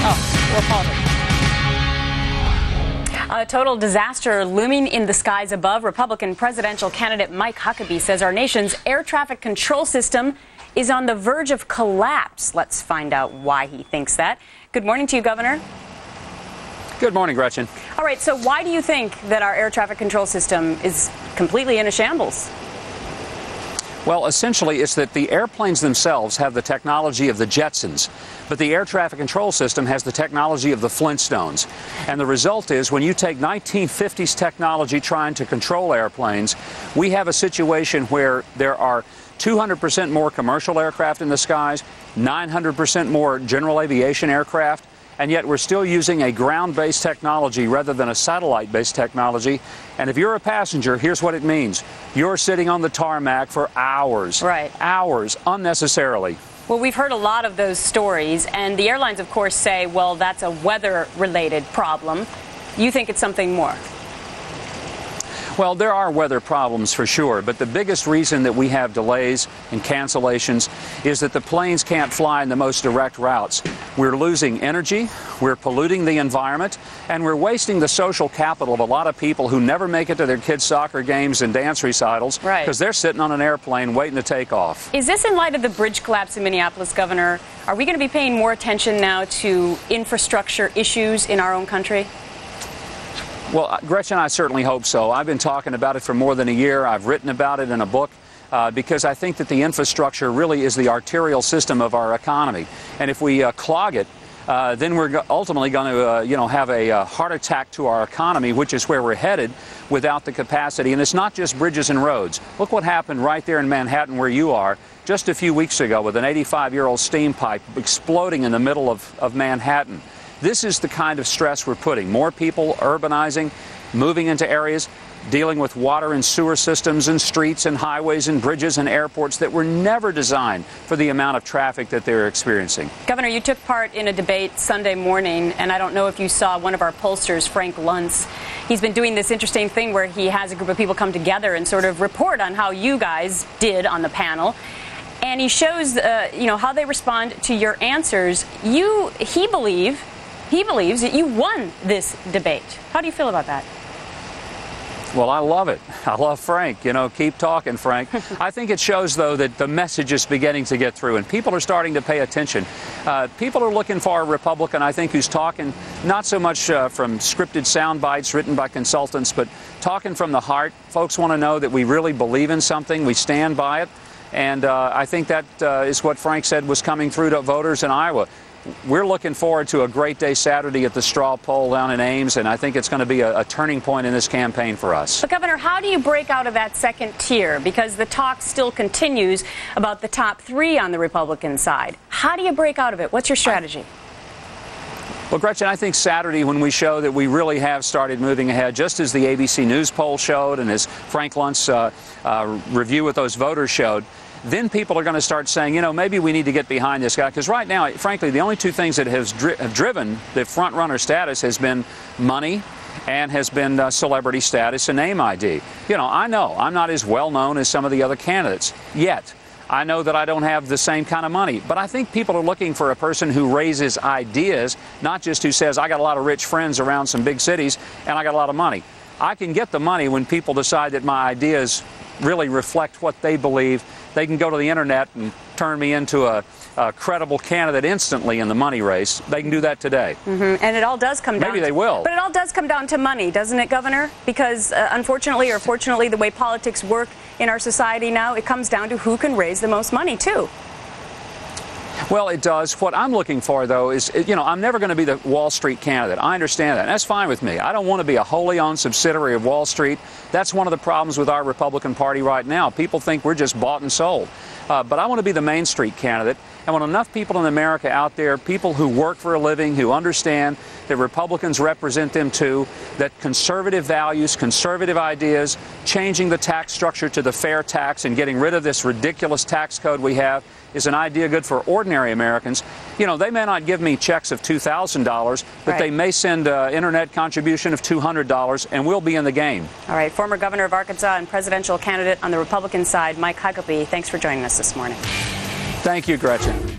Oh, we're pausing. A total disaster looming in the skies above. Republican presidential candidate Mike Huckabee says our nation's air traffic control system is on the verge of collapse. Let's find out why he thinks that. Good morning to you, Governor. Good morning, Gretchen. All right, so why do you think that our air traffic control system is completely in a shambles? Well, essentially, it's that the airplanes themselves have the technology of the Jetsons, but the air traffic control system has the technology of the Flintstones. And the result is, when you take 1950s technology trying to control airplanes, we have a situation where there are 200% more commercial aircraft in the skies, 900% more general aviation aircraft, and yet we're still using a ground-based technology rather than a satellite-based technology. And if you're a passenger, here's what it means. You're sitting on the tarmac for hours. Right. Hours, unnecessarily. Well, we've heard a lot of those stories, and the airlines, of course, say, well, that's a weather-related problem. You think it's something more? Well, there are weather problems for sure, but the biggest reason that we have delays and cancellations is that the planes can't fly in the most direct routes. We're losing energy, we're polluting the environment, and we're wasting the social capital of a lot of people who never make it to their kids' soccer games and dance recitals because they're sitting on an airplane waiting to take off. Is this in light of the bridge collapse in Minneapolis, Governor? Are we going to be paying more attention now to infrastructure issues in our own country? Well, Gretchen, I certainly hope so. I've been talking about it for more than a year. I've written about it in a book because I think that the infrastructure really is the arterial system of our economy. And if we clog it, then we're ultimately going to, have a heart attack to our economy, which is where we're headed without the capacity. And it's not just bridges and roads. Look what happened right there in Manhattan where you are just a few weeks ago with an 85-year-old steam pipe exploding in the middle of Manhattan. This is the kind of stress we're putting. More people urbanizing, moving into areas, dealing with water and sewer systems and streets and highways and bridges and airports that were never designed for the amount of traffic that they're experiencing. Governor, you took part in a debate Sunday morning, and I don't know if you saw one of our pollsters, Frank Luntz. He's been doing this interesting thing where he has a group of people come together and sort of report on how you guys did on the panel. And he shows, how they respond to your answers. He believes that you won this debate. How do you feel about that? Well, I love it. I love Frank. Keep talking, Frank. I think it shows, though, that the message is beginning to get through, and people are starting to pay attention. People are looking for a Republican, I think, who's talking not so much from scripted sound bites written by consultants, but talking from the heart. Folks want to know that we really believe in something, we stand by it, and I think that is what Frank said was coming through to voters in Iowa. We're looking forward to a great day Saturday at the straw poll down in Ames, and I think it's going to be a turning point in this campaign for us. But, Governor, how do you break out of that second tier? Because the talk still continues about the top three on the Republican side. How do you break out of it? What's your strategy? Well, Gretchen, I think Saturday, when we show that we really have started moving ahead, just as the ABC News poll showed and as Frank Luntz review with those voters showed, then people are going to start saying, maybe we need to get behind this guy. Because right now, frankly, the only two things that have driven the front-runner status has been money and has been celebrity status and name ID. I know I'm not as well-known as some of the other candidates yet. I know that I don't have the same kind of money. But I think people are looking for a person who raises ideas, not just who says, I got a lot of rich friends around some big cities and I got a lot of money. I can get the money when people decide that my ideas really reflect what they believe. They can go to the internet and turn me into a credible candidate instantly in the money race. They can do that today. And it all does come down. Maybe they will. But it all does come down to money, doesn't it, Governor? Because unfortunately or fortunately, the way politics work in our society now, it comes down to who can raise the most money, too. Well, it does. What I'm looking for, though, is, I'm never going to be the Wall Street candidate. I understand that. And that's fine with me. I don't want to be a wholly owned subsidiary of Wall Street. That's one of the problems with our Republican Party right now. People think we're just bought and sold. But I want to be the Main Street candidate. And when enough people in America out there, people who work for a living, who understand that Republicans represent them too, that conservative values, conservative ideas, changing the tax structure to the fair tax and getting rid of this ridiculous tax code we have is an idea good for ordinary Americans. They may not give me checks of $2,000, but they may send an internet contribution of $200, and we'll be in the game. All right. Former governor of Arkansas and presidential candidate on the Republican side, Mike Huckabee, thanks for joining us this morning. Thank you, Gretchen.